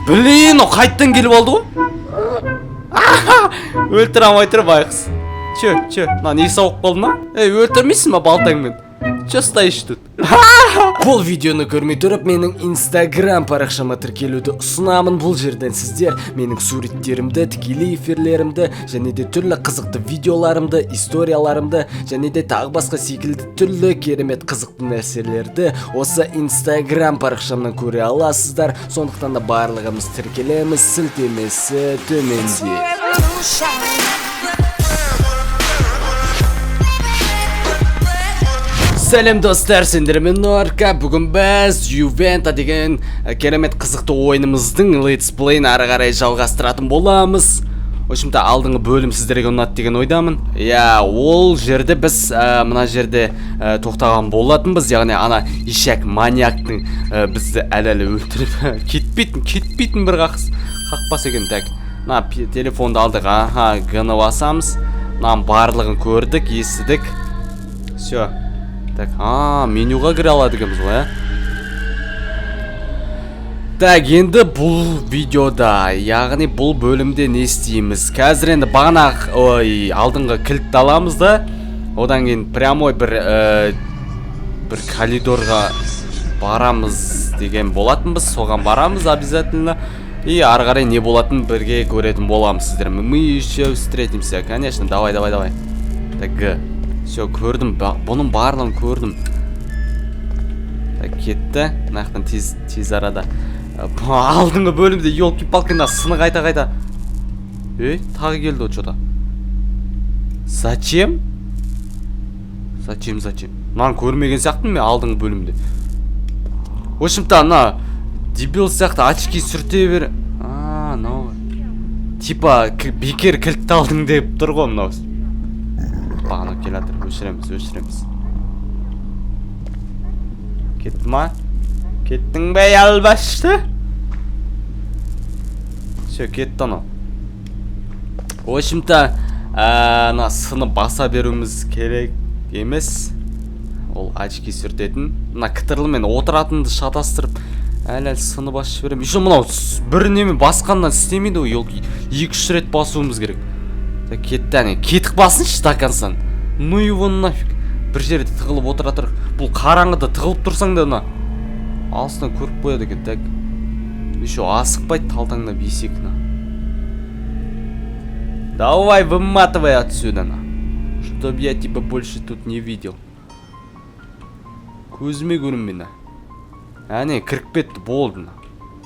Блин, о қайттан келіп алды ғой. Өлтіре алмай тұр байқұс. Че, не сауық болды ма? Өлтірмейсің ма балтаңмен? Че стоишь тут? Бұл видеоны көрмей тұрып, менің инстаграм парақшама тіркелуді ұсынамын. Бұл жерден сіздер менің суреттерімді, тікелей эфирлерімді, және де түрлі қызықты видеоларымды, историяларымды, және де тағы басқа секілді түрлі керемет қызықты нәрселерді осы инстаграм парақшамнан көре аласыздар. Сондықтан да барлығымыз тіркелеміз, сілтемесі төменде. Сәлем достар, сендермен Норка. Бүгін біз Ювента деген керемет қызықты ойынымыздың летсплейін ары қарай жалғастыратын боламыз. Общем-то, алдыңғы бөлім сіздерге ұнады деген ойдамын. Ол жерде біз мына жерде тоқтаған болатынбыз. Яғни ана ишак маньяктың бізді әлі өлтіріп кетпейтін бір қақпас екен. Так, телефонды алдық. Гыны басамыз. Барлығын көрдік, естідік. Все. Так, менюға кіре алады екенбіз ғой, Так, енді бұл видеода, яғни бұл бөлімде не істейміз? Қазір енді бағана алдыңғы кілтті аламыз да, одан кейін прямой бір коридорға барамыз деген болатынбыз, соған барамыз обязательно. И ары қарай не болатын бірге көретін боламыз сіздермен. Мы еще встретимся, конечно, давай. Так, все, көрдім, бұның барлығын көрдім. Кетті, нақтан тез арада. Алдыңғы бөлімде елки-палкина сыны қайта. Тағы келді о что-то. Зачем? Нан көрмеген сияқтым мен алдыңғы бөлімде. В общем-то, дебил сияқты очки сүрте бер. Типа, бекер кілтті алдың деп тұр ғой мынау. Бағана келатыр, өшіреміз. Кетті ма? Кеттің бәй албашты? Все, кетті анау. В общем-то, сыны баса беруіміз керек емес. Ол очки сүртетін. Кітірлімен отыратынды шатастырып, әлі сыны басып берем. Еще мынау бір неме басқаннан істемейді ғой, елки. 2-3 рет басуымыз керек. Кетті, кетік басыншы стакансан. Ну его нафиг. Бір жерде тығылып отыратыр. Бұл қараңғыда тығылып тұрсаң да алыстан көріп қояды екен. Так, еще асықпайды талтаңдап есек. Давай, выматывай отсюда, чтоб я тебя больше тут не видел. Көзіме көрінбей. Кіріп кетті, болды.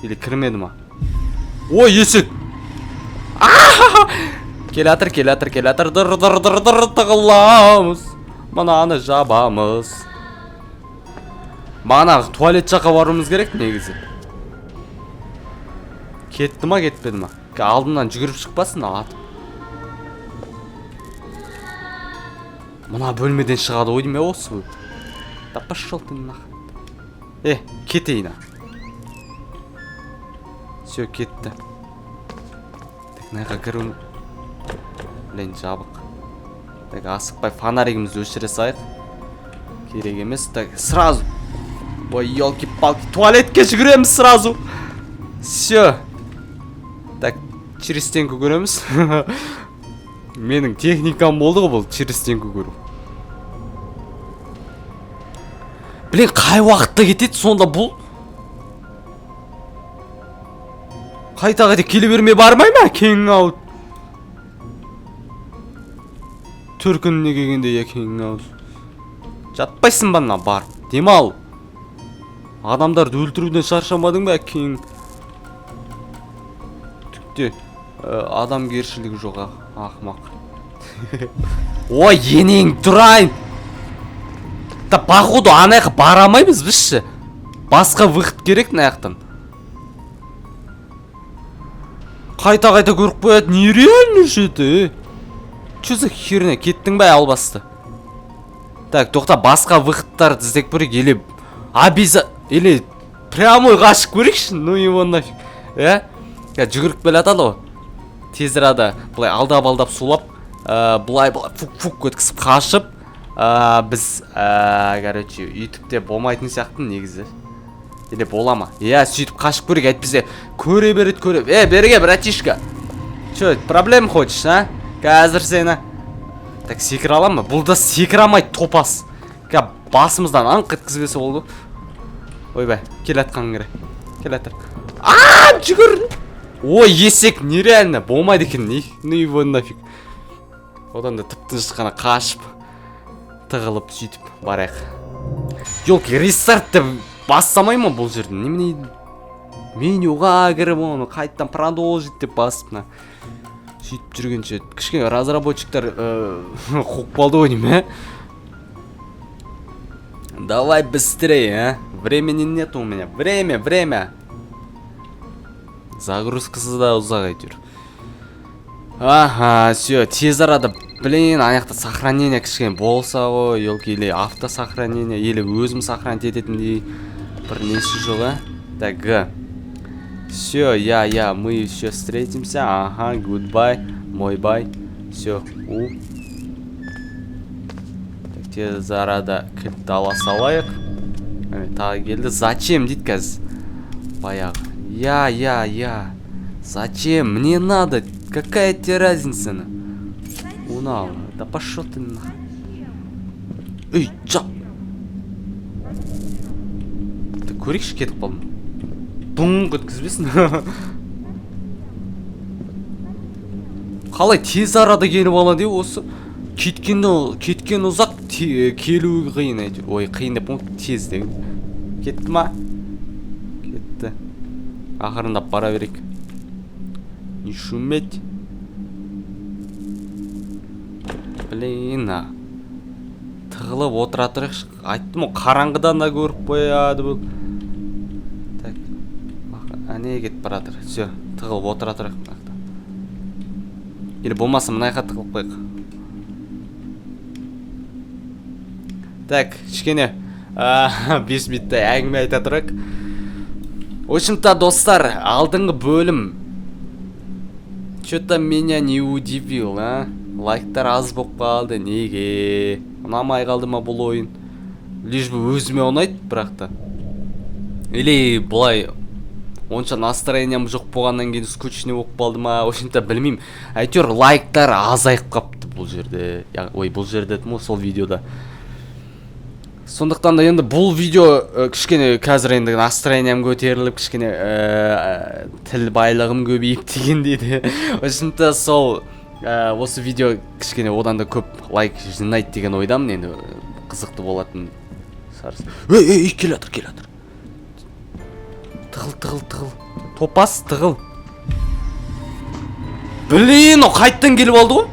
Или кірмеді ма? Ой, есек! Келатыр, тығыламыз. Мананы жабамыз. Мана туалет жаққа баруымыз керек негізі. Кетті ма, кетпеді ма? Алдымнан жүгіріп шықпасын, атып. Мына бөлмеден шығады ойдым осы бөл. Да пошел ты нахуй. Кетейін. Все, кетті. Так, найға кіру. Блин, жабық. Так, асықпай фонаригімізді өшіре сайық. Керек емес. Так, сразу. Ой, елки-палки. Туалетке жүгіреміз сразу. Все. Так, через стенку көреміз. Менің техникам болды ғой бұл через стенку көру. Блин, қай уақытта кетеді сонда бұл? Қайта келе бермей бармай ма? King out. Түркініне келгенде King out. Жатпайсың бана бар. Демал. Адамдарды өлтіруден шаршамадың ба, King? Түкте адамгершілігі жоқ, ақымақ. Ой, енең тұрайын. Да походу анаяққа барамаймыз бізші. Басқа выход керек наяқтан. Қайта көріп қояды, нереально жеті. Че за херня, кеттің бай албасты. Так, тоқта басқа выходтарды іздеп көрек, или прямой қашып көрекші, ну его нафиг. Жүгіріп келатады ғой. Тез арада бұлай алдап сулап, бұлай фук өткісіп қашып, біз, короче, үйтіп те болмайтын сияқты негізі. Или бола ма? Иә, сөйтіп қашып көрейік, әйтпесе көре береді, көре. Берге, братишка. Чё, проблем хочешь, а? Қазір сені. Так, секіре алам ба? Бұл да секіре алмайды, топас. Басымыздан аңқ еткізбесе болды. Ойбай, келатқан керек. Келатыр. Жүгір! Ой, есек нереально, болмайды екен. Ну его нафиг. Одан да тып-тыныш қана қашып, тығылып сөйтіп барайық. Ёлки, рестартты бассамай ма бұл жерде? Немене менюға кіріп оны қайттан продолжить деп басып, сөйтіп жүргенше кішкене разработчиктар қуып қалды ғой деймін, Давай быстрее, а? Времени нет у меня. Время. Загрузкасы да ұзақ әйтеуір. Ага, все, тез арада. Блин, аяқта сохранение кішкене болса ғой, елки, или автосохранение, или өзім сохранить ететіндей бір несі жоқ, а? Так, все, мы еще встретимся. Ага, goodbye, мой бай. Все, Так, тез арада кілтті ала салайық. Тағы келді. Зачем дейді қазір? Баяғы. Я. Зачем? Мне надо. Какая тебе разница? Унал. Да пошел ты нахуй. Эй, жап. Ты көрейікші кетіп қалдым. Бұң өткізбесін. Қалай тез арада келіп алады осы? Кеткен ұзақ, келуі қиын әйтеуір. Ой, қиын деп тез деген. Кетті ма? Кетті. Ақырындап бара берейік. Не шуметь. Блин, тығылып отыра тұрайықшы. Айттым ғой, қараңғыдан да көріп қояды бұл. Так, әне кетіп баратыр. Все, тығылып отыра тұрайық. Или болмаса мұнайға тығылып қойық. Так, кішкене 5 минуттай әңгіме айта тұрайық. В общем-то, достар, алдыңғы бөлім что-то меня не удивил, а? Лайктар аз болып қалды, неге? Ұнамай қалды ма бұл ойын? Лишь бы өзіме ұнайды, бірақ та. Или бұлай онша настроением жоқ болғаннан кейін скучный болып қалды ма? В общем-то, білмеймін. Әйтеуір лайктар азайып қапты бұл жерде. Ой, бұл жерде дедім ғой, сол видеода. Сондықтан да енді бұл видео кішкене қазір енді настроением көтеріліп, кішкене тіл байлығым көбейіп деген дейді. Осында сол осы видео кішкене одан да көп лайк жинайды деген ойдамын, енді қызықты болатын. Ей, келатыр. Тығыл. Топас, тығыл. Блин, о қайттан келіп алды ғой?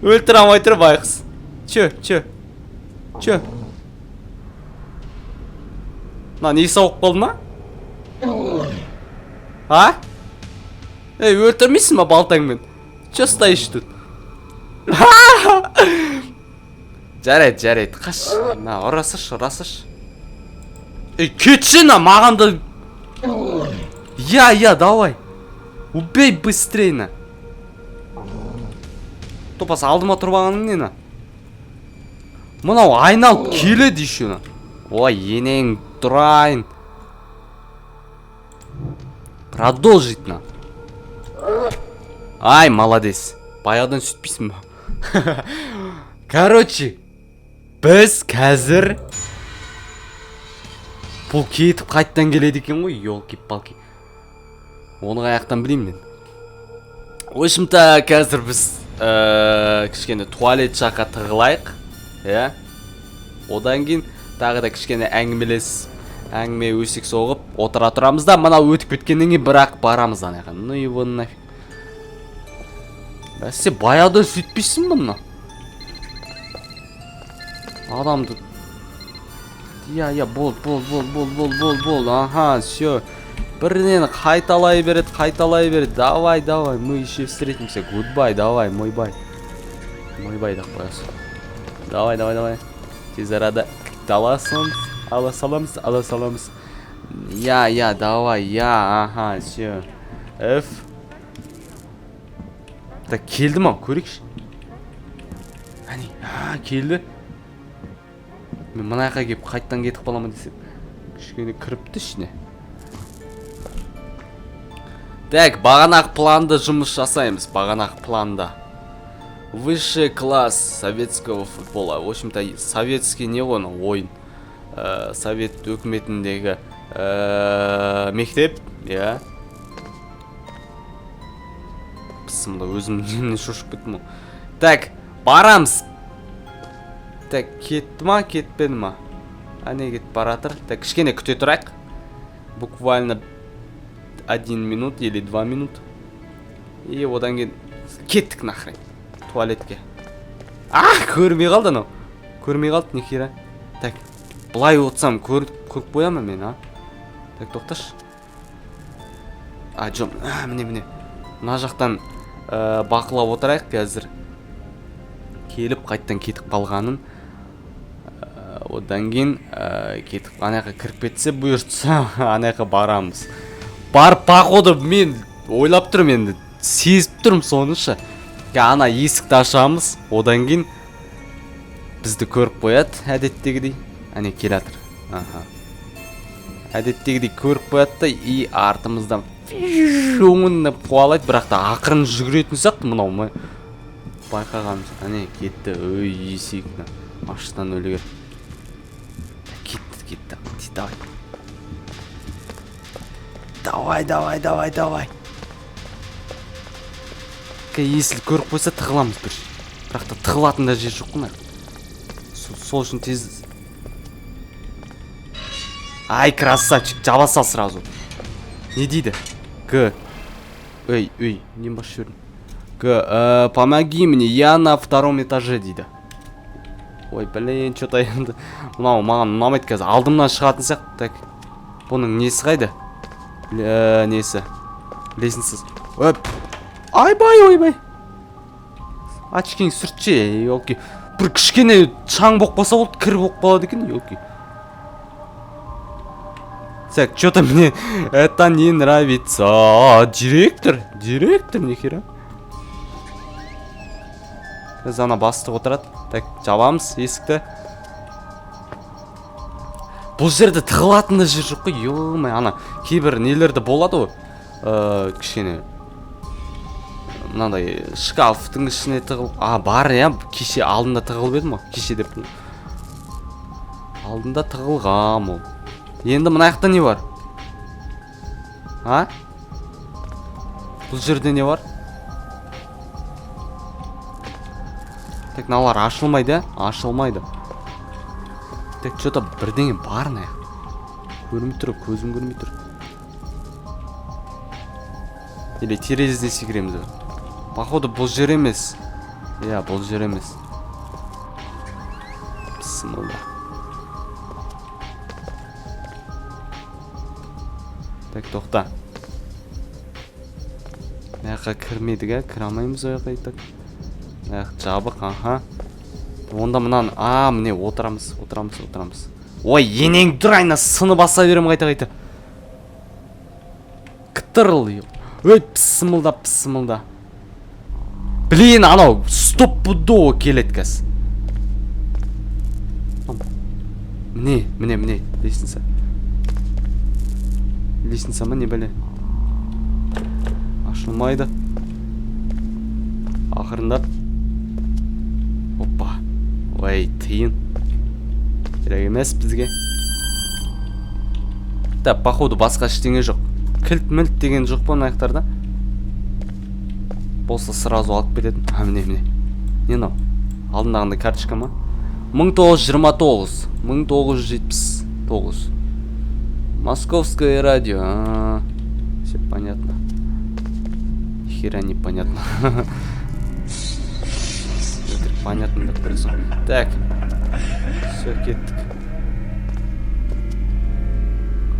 Өлтір алмай тұр байқыз. Чө. Не сауық болды ма? А? Ей, өлтірмейсің ма балтаңмен? Чё стоишь тут? Жарайды. Қаш. Ұрасыш. Ей, кетші маған да. Я, давай. Убей быстрее. Топас алдыма тұрбағаның не? Мынау айналып келеді еще. Ой, енең тұрайын. Продолжить. Ай, молодец. Баяғыдан сүйтпейсің ба? Короче, біз қазір бұл кетіп қайттан келеді екен ғой, елки-палки. Оны қаяқтан білеймін мен. В общем-то, қазір біз кішкене туалет жаққа тығылайық. Одан кейін тағы да кішкене әңгіме өсек соғып отыра тұрамыз да, мына өтіп кеткеннен кейін бірақ барамыз анайға. Ну его нафиг. Бәсе баяғыдан сөйтпейсің ба мына? Адамды. Я, бол. Ага, все. Бірінен қайталай береді. Давай, мы еще встретимся. Goodbye, давай, мой бай. Мой бай да қоясың. Давай. Тез арада ала саламыз. Я, давай, ага, все. F. Так, келді ма? Көрейікші. Әне, келді. Мен мұнайға кеп қайттан кетіп қаламын десем. кішкене кіріпті ішіне. Так, бағанағы планды жұмыс жасаймыз. Бағанағы планда. Высший класс советского футбола. В общем-то, советский не оны ойын. Совет өкіметіндегі мектеп, я. Бісімді өзімнен шошып кеттім. Так, барамыз. Так, кетті ма, кетпеді ма? Әне кетіп баратыр. Так, кішкене күте тұрайық. Буквально 1 минут или 2 минут. И одан кейін кеттік нахрен. Туалетке. Көрмей қалды анау. Көрмей қалды, нехера. Так, былай отсам көріп қоямын мен, а? Так, тоқташ. Жом, міне. Мына жақтан бақылап отырайық қазір. Келіп қайттан кетіп қалғанын. Одан кейін кетіп анаяққа кіріп кетсе бұйыртса анаяққа барамыз. Барып походу мен ойлап тұрмын енді. Сезіп тұрмын сонышы. Ана есікті ашамыз, одан кейін бізді көріп қояды, әдеттегідей. Әне келатыр. Әдеттегідей көріп қояды и артымыздан оңында қуалайды, бірақ та ақырын жүгіретін сияқты мынау мы байқағанымыз. Әне кетті, өй есекті. Аштан өлігер. Кетті. Давай. Если көріп қойса тығыламыз бір. Бірақ та тығылатын да жер жоқ қой. Сол үшін тез. Ай, красавчик, жаба сал сразу. Не дейді? Эй, не башы жүрін. Помоги мне, я на 2-м этаже дейді. Ой, блин, что-то енді. Мынау маған ұнамайды қазір. Алдымнан шығатын сияқты. Так. Бұның несі қайда? Несі? Лесінсіз. Өп. Ойбай. Очкең сүртші, елки. Бір кішкене шаң боқ болса болды, кір боқ болады екен, елки. Так, что-то мне это не нравится. Директор, нехера. Біз ана бастық отырады. Так, жабамыз есікті. Бұл жерде тығылатын да жер жоқ қой, ё-май, ана кейбір нелерді болады ғой. Кішкене мынандай шкафтың ішіне тығылып, бар я, кеше алдында тығылып едім ғой, кеше деп. Алдында тығылғам ол. Енді мына жақта не бар? Бұл жерде не бар? Так, мыналар ашылмайды, ашылмайды. Так, что-то бірдеңе бар на жақта. Көрмей тұр, көзім көрмей тұр. Или терезеден секіреміз бе? Походу бұл жер емес. Бұл жер емес. Бісмілда. Так, тоқта. Маяққа кірмедік, кіре алмаймыз ояққа айтак. Маяқ жабық, Онда мұнан, міне отырамыз. Ой, енең дұрайна сыны баса берем қайта. Кітірл, ой, пісімілда. Блин, анау, стоп-пудово келеді кәс. Міне, лестница. Лестница ма, не бәле? Ашылмайды. Ақырындап. Опа. Ой, тиын. Керек емес бізге. Да, походу басқа ештеңе жоқ. Кілт-мілт деген жоқ па аяқтарда? Болса сразу алып кететін. Міне. Не мынау? Алдындағында карточка ма? 1929. 1979. Московское радио. Все понятно. Хера непонятно. Понятно, так призу. Так. Все, кеттік.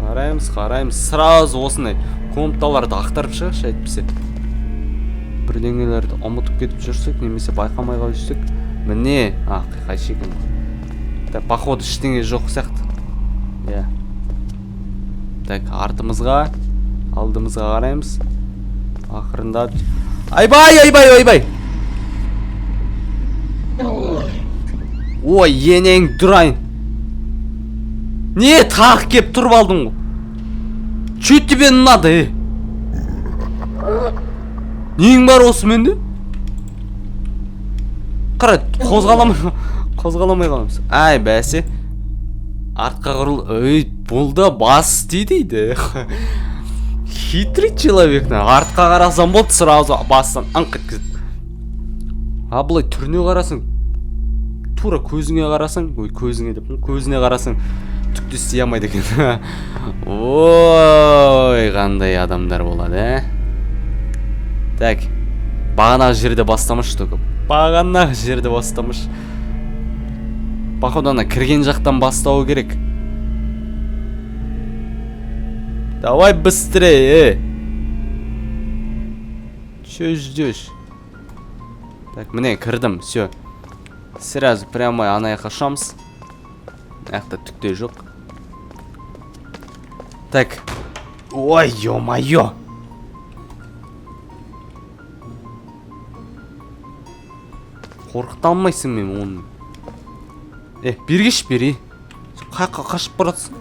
Қараймыз. Сразу осындай комнаталарды ақтарып шығаш әйтпесе. Бірдеңелерді ұмытып кетіп жүрсек, немесе байқамай қалып жүрсек. Міне, қайшы екен. Так, походу ештеңе жоқ сияқты. Так, артымызға, алдымызға қараймыз. Ақырындап. Айбай! Ой, енең дұрайын. Не тағы кеп тұрып алдың ғой? Че тебе надо? Нең бар осы менде? Қара, қозғаламай қаламыз. Ай, бәсе. Артқа құрыл, болды бас дейді. Хитрый человек, артқа қарасам болды, сразу бастан аңқ еткізді. А бұлай түріне қарасың, тура көзіңе қарасың, көзіңе деп, көзіне қарасың, түкті істей алмайды екен. Ой, қандай адамдар болады, Так, бағанағы жерде бастамыш только. Бағанағы жерде бастамыш. Походу ана кірген жақтан бастауы керек. Давай быстрее. Че ждешь? Так, міне кірдім, все. Сразу прямо ана жаққа ұшамыз. Аяқта түкте жоқ. Так. Ой, ё-моё. Қорқыта алмайсың мен оны. Бергеш бері. Қаққа қашып баратсың.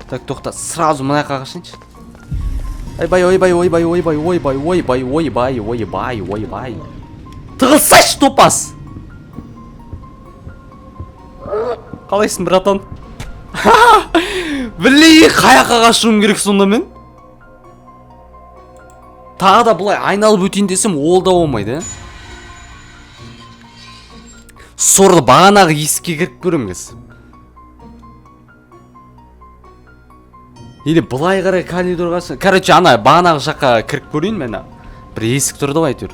Так, тоқта, сразу мына жаққа қашыншы. Ойбай. Тығылсайшы, топас. Қалайсың, братан? Білей, қаяққа қашуым керек сонда мен? Тағы да бұлай айналып өтейін десем, ол да болмайды. Сорды бағанағы есікке кіріп көреміз. Или бұлай қарай коридорға шығып. Короче, ана бағанағы жаққа кіріп көрейін мен. Бір есік тұрды ғой әйтеуір.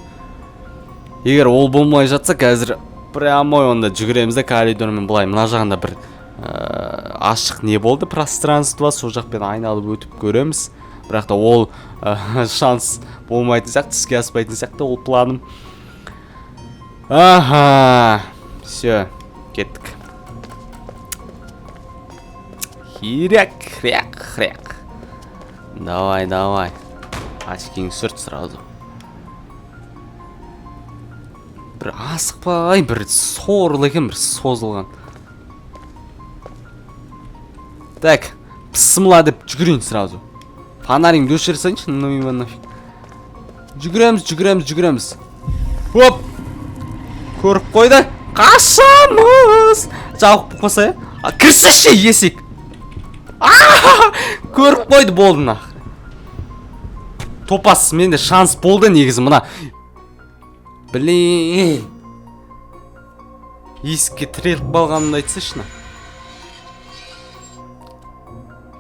Егер ол болмай жатса, қазір прямой онда жүгіреміз де коридормен бұлай. Мына жағында бір ашық не болды, пространство, сол жақпен айналып өтіп көреміз. Бірақ та ол шанс болмайтын сияқты, іске аспайтын сияқты ол планым. Аха, все, кеттік. Хряк. Давай. Очкиң сүрт сразу. Бір асықпай, бір сорлы екен, бір созылған. Так, пысымла деп жүгірейін сразу. Фонаріңді өшірсайыншы, ну его нафиг. Жүгіреміз. Хоп! Көріп қойды. Қашамыз! Жауып қоса, кірсеші есік. Көріп қойды болды нақ. Топас, менде шанс болды негізі мына. Блин. Есікке тіреліп қалғанымды айтсышына.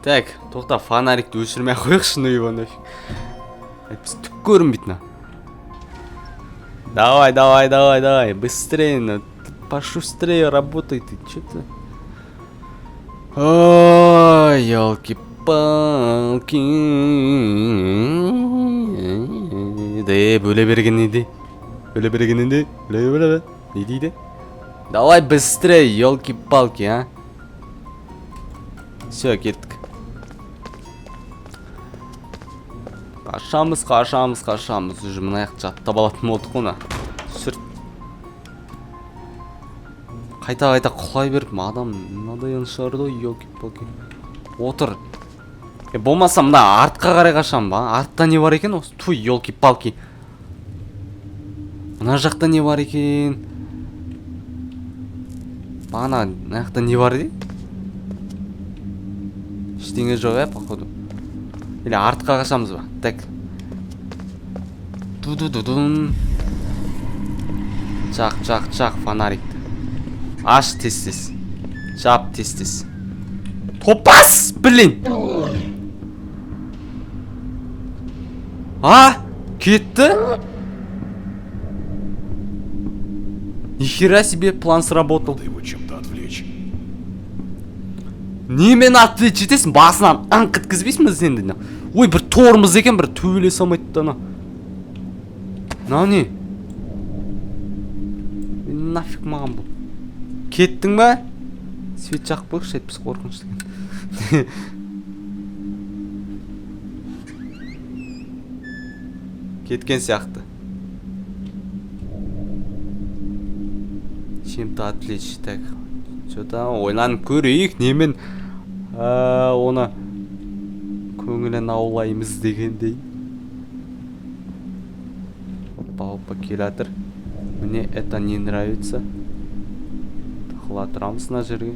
Так, тоқта, фонарикті өшірмей қойықшы, ну его нафиг. Біз түк көрінбейтін. Давай, быстрее, пошустрее работай ты, что-то. Ой, елки-палки. Бөле берген не дейді? Давай быстрее, елки-палки, а? Все, кеттік. Қашамыз. Уже мына аяқ жаттап алатын болдық оны. Сүрт. Қайта құлай беріп, адам мынадай шығарды ғой, елки-палки. Отыр. Болмаса мына артқа қарай қашам ба? Артта не бар екен осы? Туй, елки-палки. Мына жақта не бар екен? Мына жақта не бар де? Ештеңе жоқ, походу. Или артқа қашамыз ба? Так. Ду-ду-ду-дун. Чақ, фонарикті. Аш тез. Жап тез. Топас, блин! Кетті? Нихера себе план сработал. Надо его чем-то отвлечь. Немен отвлечь етесің? Басынан аңқ еткізбейсің сенде? Ой, бір торымыз екен, бір төбеле салмайды ана. Мынау не? Нафиг маған бұл. Кеттің ба? Свет жақып қойықшы, әйтпіз қорқынышты екен. Кеткен сияқты. Чем-то отвлечь, так. Что-то ойланып көрейік, немен оны көңілін аулаймыз дегендей. Опа, келатыр. Мне это не нравится. Тықыла тұрамыз мына жерге.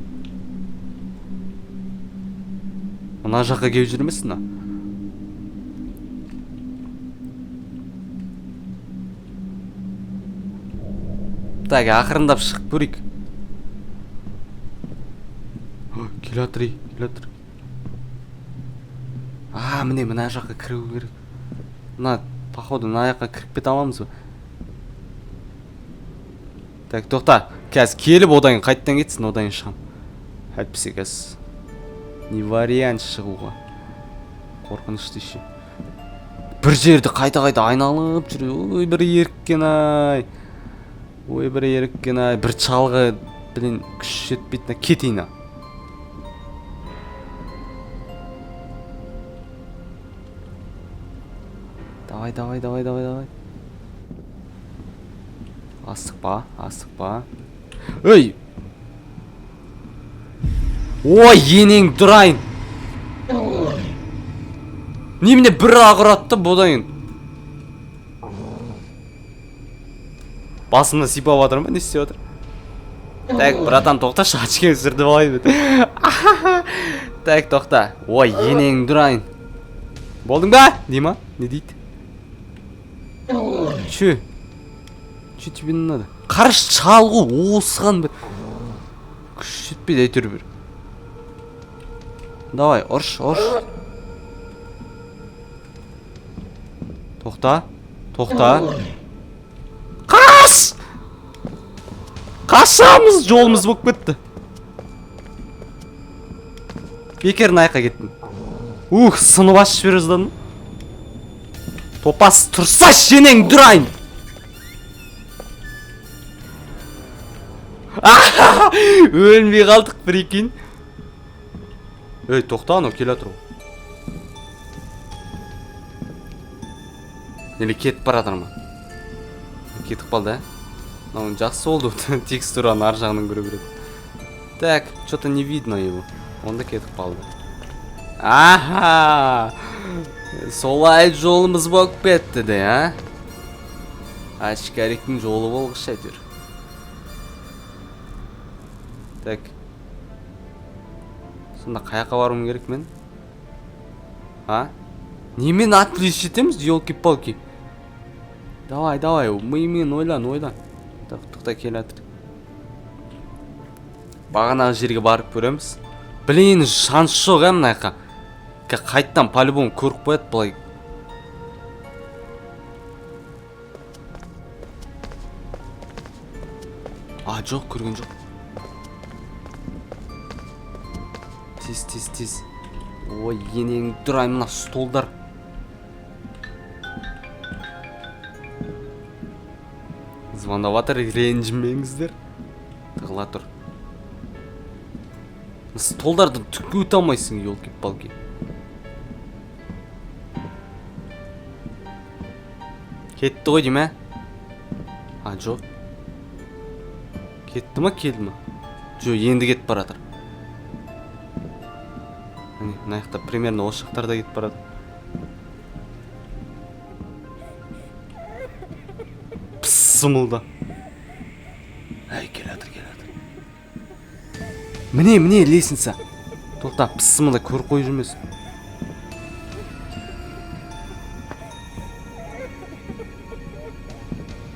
Мына жаққа келіп жүрмесін мына. Так, ақырындап шығып көрейік. Келатыр. Міне мына жаққа кіру керек. Мына, походу, мына жаққа кіріп кете аламыз ба? Так, тоқта. Қазір келіп одан қайттан кетсін, одан шығам. Әйтпесе қазір не вариант шығуға. Қорқынышты ше. Бір жерді қайта айналып жүр. Ой, бір еріккен ай. Бір чалғы білін күш жетпейтін кетейін. Давай. Асықпа. Өй! Ой, енең дұрайын. Немене бір ағыратты бодайын. Басымда сипап атырмын, не істеп атыр? Так, братан, тоқташы, очки өсірді болайын. Так, тоқта. Ой, енең дұрайын. Болдың ба? Дейма? Не дейді? Че тебе не надо? Қарыш чалғы осыған бір. Күш жетпейді әйтеуір бір. Давай, ұрш. Тоқта. Қашамыз, жолымыз болып кетті. Бекерін айқа кеттім. Сынып ашып берізден. Топас тұрса шенең дұрайын. Өлмей қалдық бір екен. Өй, тоқта, анау келе атыр. Нелі кетіп барадыр ма? Кетіп қалды, Мынауын жақсы болды. Текстураны ар жағынан көре береді. Так, что-то не видно его. Онда кетіп қалды. Солай жолымыз болып кетті де, Ашкаректің жолы болғыш әйтеуір. Так. Сонда қаяққа баруым керек мен? Немен отвлечь етеміз, елки-палки? Давай, миымен ойлан. Тоқта келе атыр. Бағанағы жерге барып көреміз. Блин, шанс жоқ, мынаяққа. Қайттан по-любому көріп қояды бұлай. Жоқ, көрген жоқ. Тез. Ой, енең дұрай, мына столдар. Звондаватыр, ренжімеңіздер. Тығыла тұр. Столдарды түкке өте алмайсың, елки-палки. Кетті ғой дейм, жоқ. Кетті ма, келді ма? Жоқ, енді кетіп баратыр. Мына жақта примерно осы жақтарда кетіп барады. Пысымылда. Келатыр. Міне, лесінса. Тоқта, пысымылда көріп қойып жүрмесін.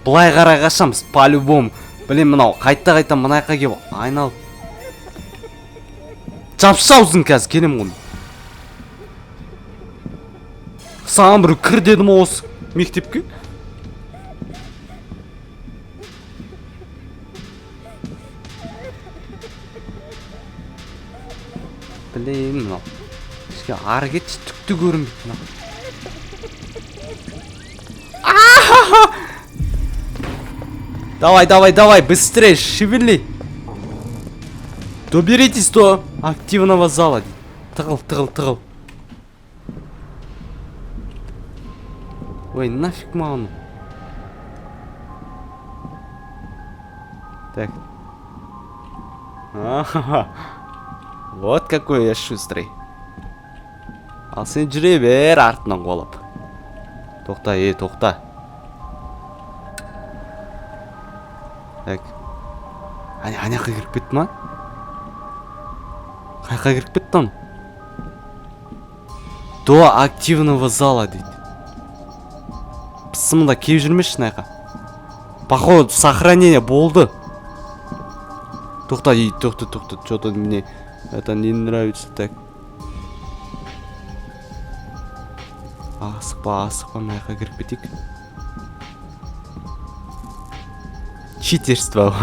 Бұлай қарай қашамыз, по-любому. Блин, мынау, қайта мына жаққа кеп айналып. Жапшаузын қазір, келем ғой. Саған бір кір дедім осы мектепке. Блин, мынау. Ішке ары кетші, түкті көрінбейді мынау. Давай, быстрее, шевели. Доберитесь до активного зала. Тығыл. Ой, нафиг маған. Так. Вот какой я шустрый. Ал сен жүре бер артынан қуалап. Тоқта, тоқта. Так. Ана кіріп кетті ма? Қайқа кіріп кетті он? До активного зала дейді. Пысымда кеп жүрмеші найқа. Походу сохранение болды. Тоқта, тоқта. Что-то мне это не нравится так. Асықпа, найқа кіріп кетейік. Читерство.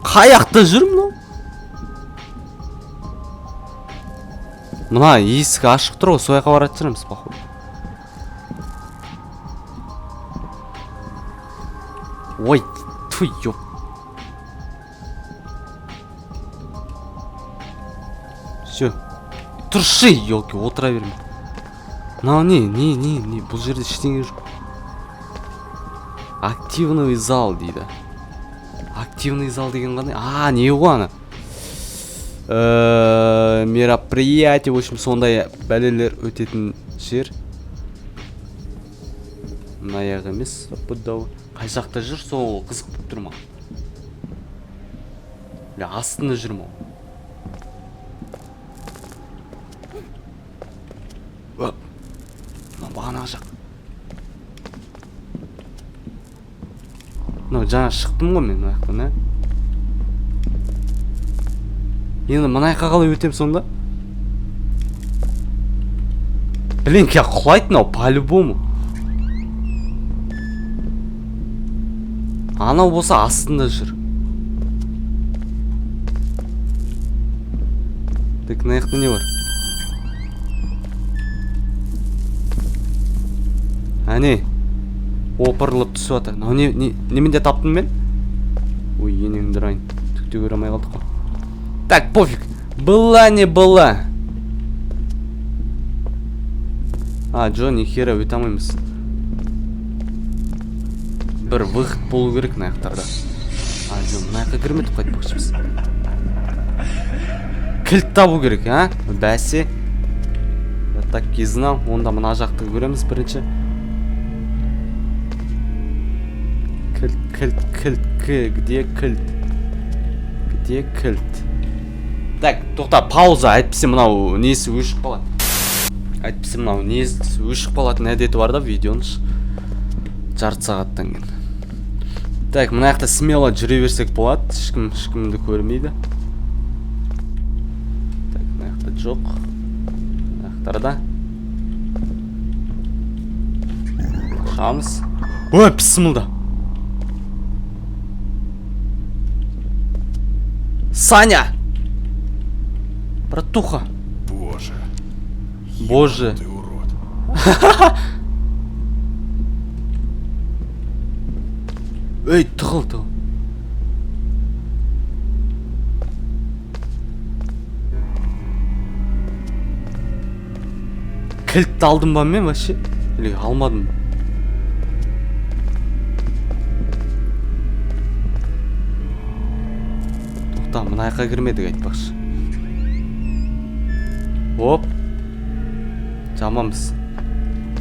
Қаяқта жүр мынау? Мына есік ашық тұр ғой, сояққа баратын шығармыз, походу. Ой, туй, ёп. Всё. Тұршы, елки, отыра берме. Мынау не, бұл жерде ештеңе жоқ. Активный зал дейді. Активный зал деген қандай? Не ғой ана? Мероприятие, в общем, сондай бәлелер өтетін жер. Наяқ емес, бұддау. Қай жақта жүр, сол қызық болып тұр ма? Астында жүр ма? Бағанағы жақ. Жаңа шықтым ғой мен мынаяқтан, Енді мынаяққа қалай өтем сонда? Блин, ке құлайды мынау по-любому. Анау болса астында жүр. Так, мынаяқта не бар? Әне, опырылып түсіп жатыр. Неменде таптым мен? Ой, енеңді ұрайын. Түкте көре алмай қалдық қой. Так, пофиг. Была не была. Джо, нихера өте алмаймыз. Бір выход болу керек мынаяқтарда. Джо, мынаяққа кірметіп қайтпақшымыз. Кілт табу керек, Бәсе. Я так и знал. Онда мына жақты көреміз бірінші. Кілт. Где кілт? Где кілт? Так, тоқта, пауза. Әйтпесе мынау несі өшіп қалады. Өшіп қалатын әдеті бар да видеоныш. Жарты сағаттан кейін. Так, мына жақта смело жүре берсек болады. Ешкімді көрмейді. Так, мына жақта жоқ. Мына жақтарда. Шамыз. Ой, пісімілді. Саня! Братуха! Боже! Ты урод. Эй, тығыл. Кілтті алдым ба мен вообще? Или алмадым ба? Тоқта, мынаяққа кірмедік айтпақшы. Оп. Жамамыз.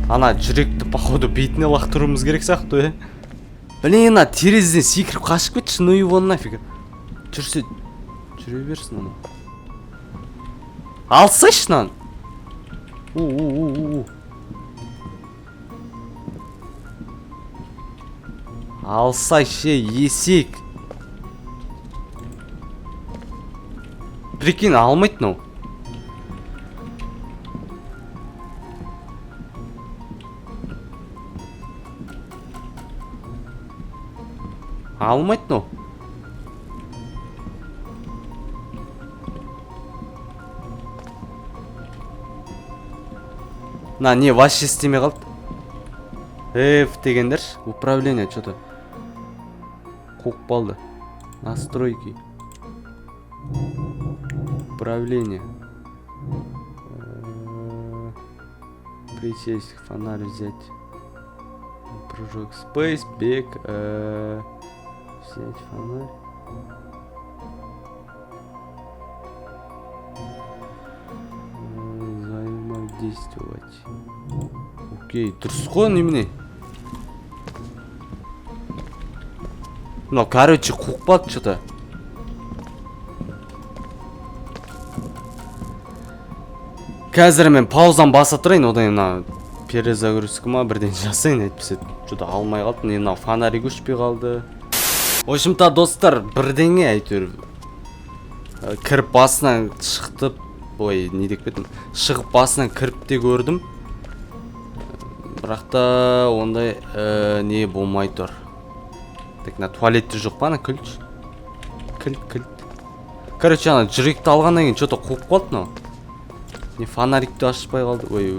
Ана жүректі походу бетіне лақтыруымыз керек сияқты, Блин, терезеден секіріп қашып кетші, ну его нафиг. Жүрсе, жүре берсін оны. Алсайшы нан. Алсайшы, есек. Прикинь, алмайды мынау. Алмайды мынау. Не, вообще істемей қалды. F дегендер. Управление, что-то. Қоқ балды. Настройки. Управление. Присесть, фонарь взять. Прыжок, спейс, бег. Взять фонарь. действовать. Окей, дұрыс қой немене? Ну, короче, қуқпады что-то. Қазір мен паузаны баса тұрайын, одан мына перезагрузка ма бірден жасайын, әйтпесе что-то алмай қалды. Мына мына фонарик өшпей қалды. В общем-то, достар, бірдеңе әйтеуір кіріп басынан шықты. Ой, не деп кеттім. Шығып басынан кіріп те көрдім. Бірақ та ондай не болмай тұр. Так, на туалетте жоқ па, ана ключ? Кілт. Короче, ана жүректі алғаннан кейін что-то қуып қалды, но. Не фонарикті ашпай қалды. Ой,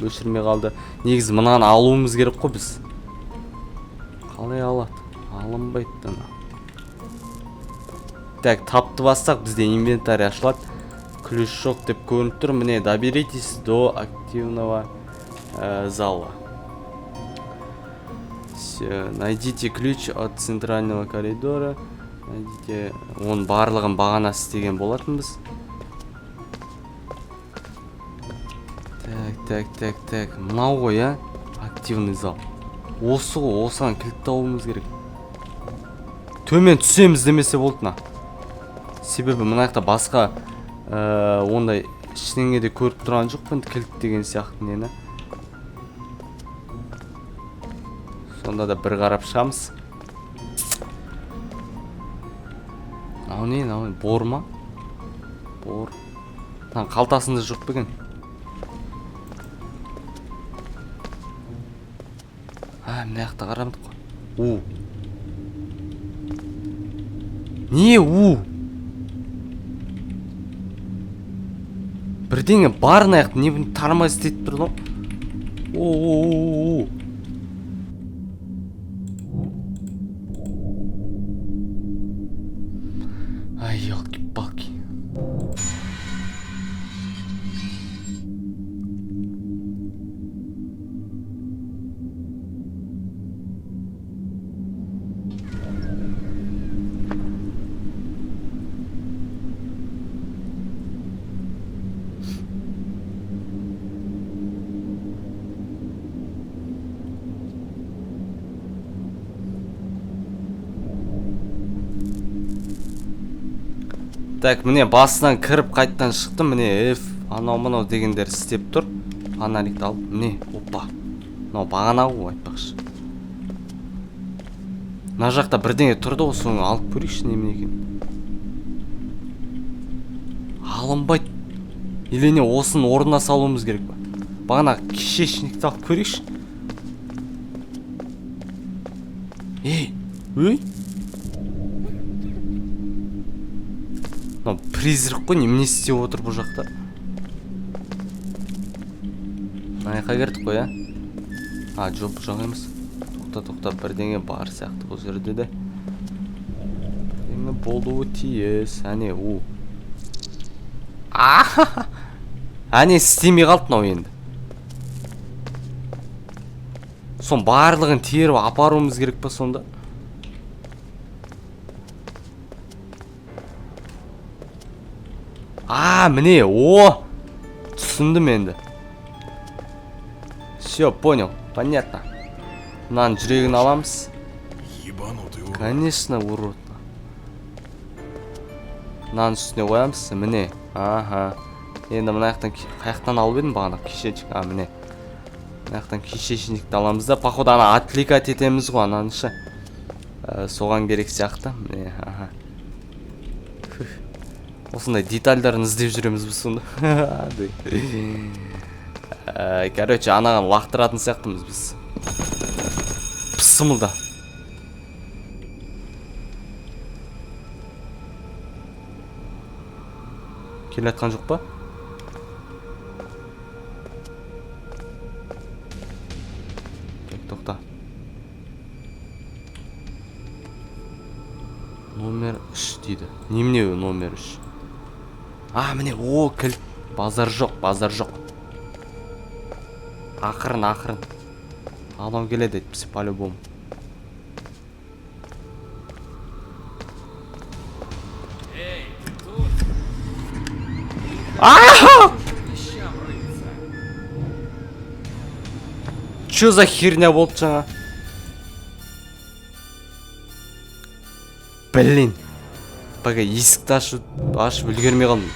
өшірмей қалды. Негізі мынаны алуымыз керек қой біз. Қалай алады? Алынбайды ана. Так, тапты бастақ, бізде инвентарь ашылады. Ключ жоқ деп көрініп тұр. Міне, доберитесь до активного зала. Все, найдите ключ от центрального коридора. Найдите, он барлығын бағана істеген болатынбыз. Так. Мынау ғой, а? Активный зал. Осы ғой, осыған кілт табуымыз керек. Төмен түсеміз демесе болдына. Себебі мына жақта басқа ондай ішінен де көріп тұрған жоқпын, кілт деген сияқты нені. Сонда да бір қарап шығамыз. Ау не, бор ма? Бор. Қалтасында жоқ беген. Мына жақта қарамдық қой. Не у? Бірдеңе бар на жақта, не тармай істетіп тұр ғой. Ай, елки-палки. Так, міне басынан кіріп қайттан шықтым. Міне F, анау дегендер істеп тұр. Фонарикті алып, міне, опа. Мынау бағана ғой айтпақшы. Мына жақта бірдеңе тұрды ғой, соны алып көрейікші немене екен. Алынбайды. Или не, осыны орнына салуымыз керек па. Бағана кишечникті алып көрейікші. Ой? Призрак қой, немене істеп отыр бұл жақта? Аяққа кірдік қой, а? Жоқ, бұл жақ емес. Тоқта, бірдеңе бар сияқты бұл жерде де. Бірдеңе болуы тиіс. Әне, Әне, істемей қалды мынау енді. Сон барлығын теріп апаруымыз керек па сонда? Міне, түсіндім енді. Все, понял, понятно. Мынаның жүрегін аламыз. Конечно, уродно. Мынаның үстіне қоямыз, міне. Енді мына қаяқтан алып едім бағана, кишечник, міне. Мына жақтан кишечникті аламыз да, походу ана отвлекать етеміз ғой, ананышы. Соған керек сияқты, міне, осындай детальдарын іздеп жүреміз біз сонда. Короче, анаған лақтыратын сияқтымыз біз. Пысымылда. Келе атқан жоқ па? Тоқта. Номер 3 дейді. Немене номер 3? Міне, кілт. Базар жоқ. Ақырын. Адам келеді етпесе по-любому. Чё за херня болды жаңа? Блин. Пока есікті ашып үлгермей қалдым.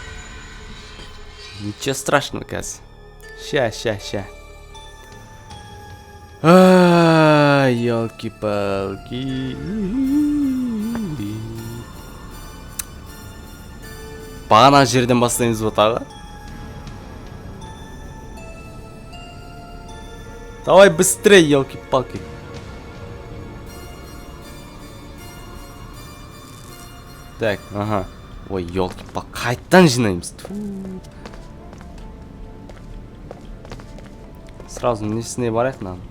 Ничего страшного, қазір. Ща. Ай, елки-палки. Бағана жерден бастаймыз ба тағы? Давай быстрее, елки-палки. Так, ага. Ой, елки-палки, қайттан жинаймыз. Сразу несіне барайық нам.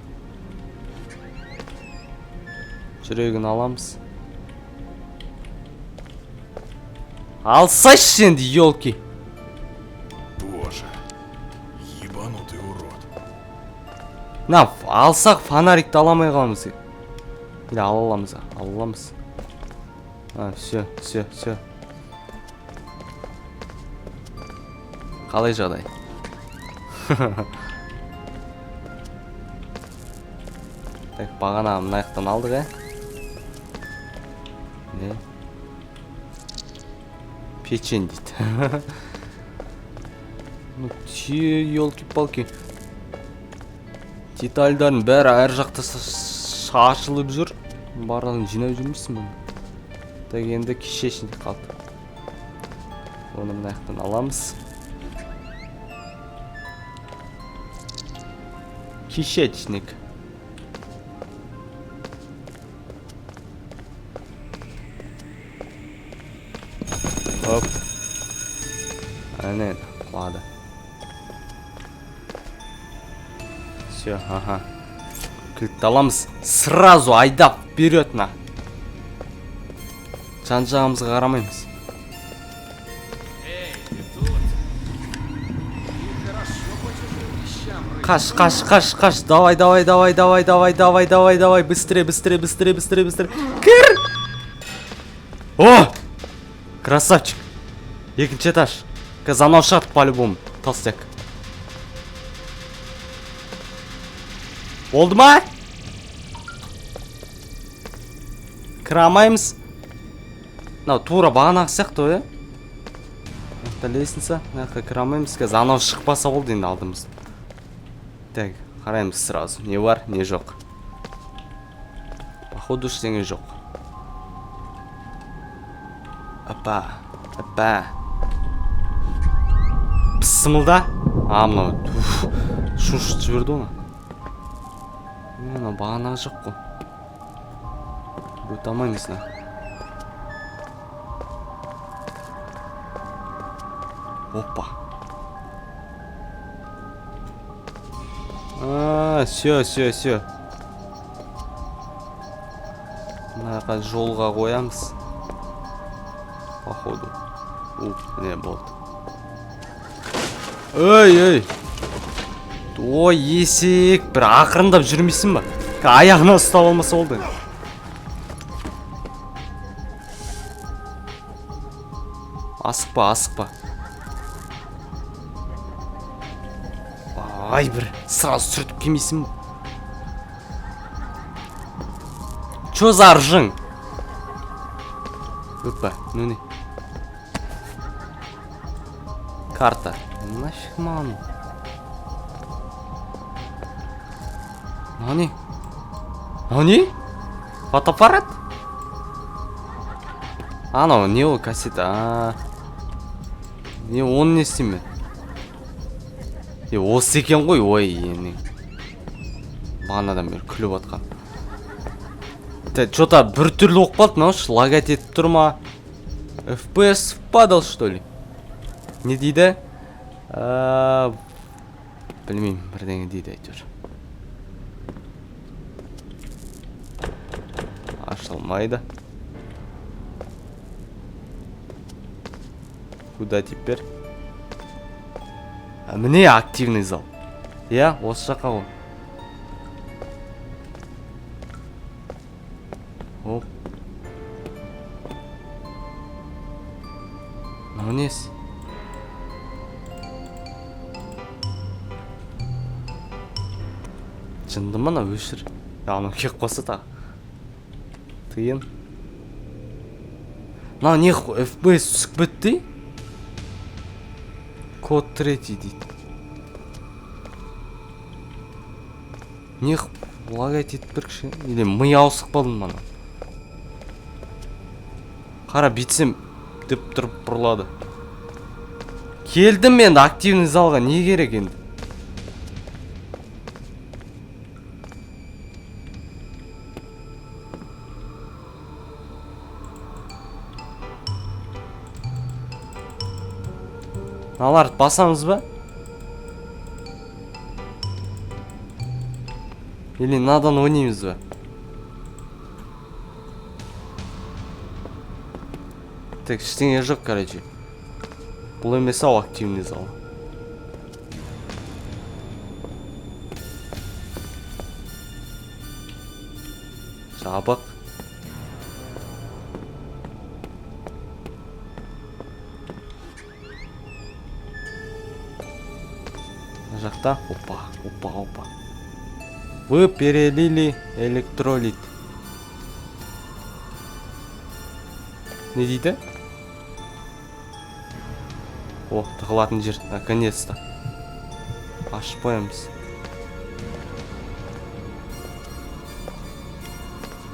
Жүрегін аламыз. Алсайшы енді, елки. Боже, ебанутый урод. На, алсақ фонарикті аламай қаламыз. Или аламыз. Все. Қалай жағдай? Так, бағана мына жақтан алдық, Не? Печень дейді. Ну, елки-палки. Детальдарын бәрі әр жақта шашылып жүр. Барлығын жинап жүрмейсің мұны. Так, енді кишечник қалды. Оны мына жақтан аламыз. Кишечник. Оп. Әне, құлады. Все, ага. Кілтті аламыз. Сразу айдап вперед на. Жан-жағымызға қарамаймыз. Қаш. Давай. Быстрее. Кір! О! Красавчик. Екінші этаж. Қазір анау шығады по-любому. Толстяк. Болды ма? Кіре алмаймыз. Тура бағанағы сияқты ғой, лестница. Кіре алмаймыз. Қазір анау шықпаса болды енді алдымыз. Так, қараймыз сразу. Не бар, не жоқ. Походу ештеңе жоқ. Опа. Пысымылда? Мынау. Шушып жіберді оны. Мына бағанағы жоқ қой. Өте алмаймыз. Опа. Все. Мына жолға қоямыз. Походу. Не болды. Ой. Ой, есек. Бір ақырындап жүрмейсің ба? Аяғына ұстап алмаса болды. Асықпа. Ай, бір сразу сүртіп келмейсің ба? Чё за ржың? Опа, ну не. Карта. Нафиг маған. Нани? Фотоаппарат? Анау, не ол кассета? Не, оны не істеймін? Осы екен ғой, ой, ені. Бағанадан бері күліп атқан. Чё-то бір түрлі оқып қалды, наушы, лагать етіп тұр ма? FPS падал, что ли? Не дейді? Білмеймін, бірдеңе дейді әйтеуір. Ашылмайды. Куда теперь? Міне активный зал. Осы жаққа ғой. Оп. Мынау несі? жынды мана өшір. Анау кеп қалса тағы. Тыйын. На не FPS түсіп бітті? Код 3 дейді. Не лагать етіп бір кіші? Или ми ауысып қалдым мана. Қара битсем деп тұрып бұрылады. Келдім мен активный залға, не керек енді? Аларды басамыз ба? Или надан ойнаймыз ба? Так, ештеңе жоқ, короче. Бұл емес ау активный зал. Жабық. Жақта. Опа. Вы перелили электролит. Не дейді? О, тығылатын жер. Наконец-то. Ашып қоямыз.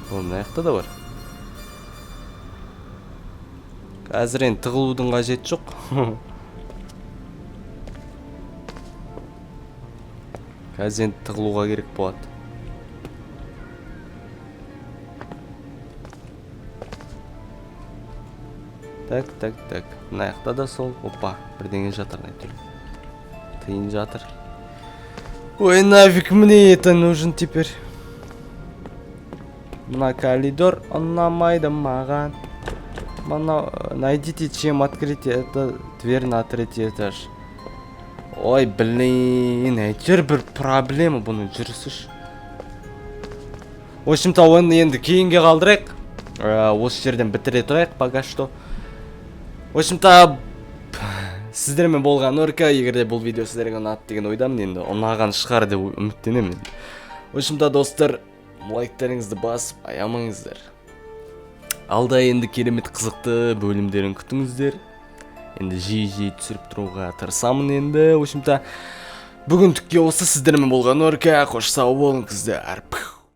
Мына жақта да бар. Қазір енді тығылудың қажеті жоқ. Қазір енді тығылуға керек болады. Так. Мына жақта да сол. Опа, бірдеңе жатыр әйтеуір. Тиын жатыр. Ой, нафиг мне это нужен теперь. Мына коридор ұнамайды маған. Найдите, чем открыть эту дверь на 3-й этаж. Ой, блин, әйтеуір бір проблема бұның жүрісіш. В общем-то, оны енді кейінге қалдырайық. Осы жерден бітіре тұрайық, пока что. В общем-то, сіздермен болған өрка, егерде бұл видео сіздерге ұнады деген ойдамын, енді ұнаған шығар деп үміттенемін. В общем-то, достар, лайктарыңызды басып, аямаңыздар. Алда енді керемет қызықты бөлімдерін күтіңіздер. Енді жиі түсіріп тұруға тырысамын енді. В общем-то, бүгін түкке осы сіздермен болған өрка, қош сау болыңыздар.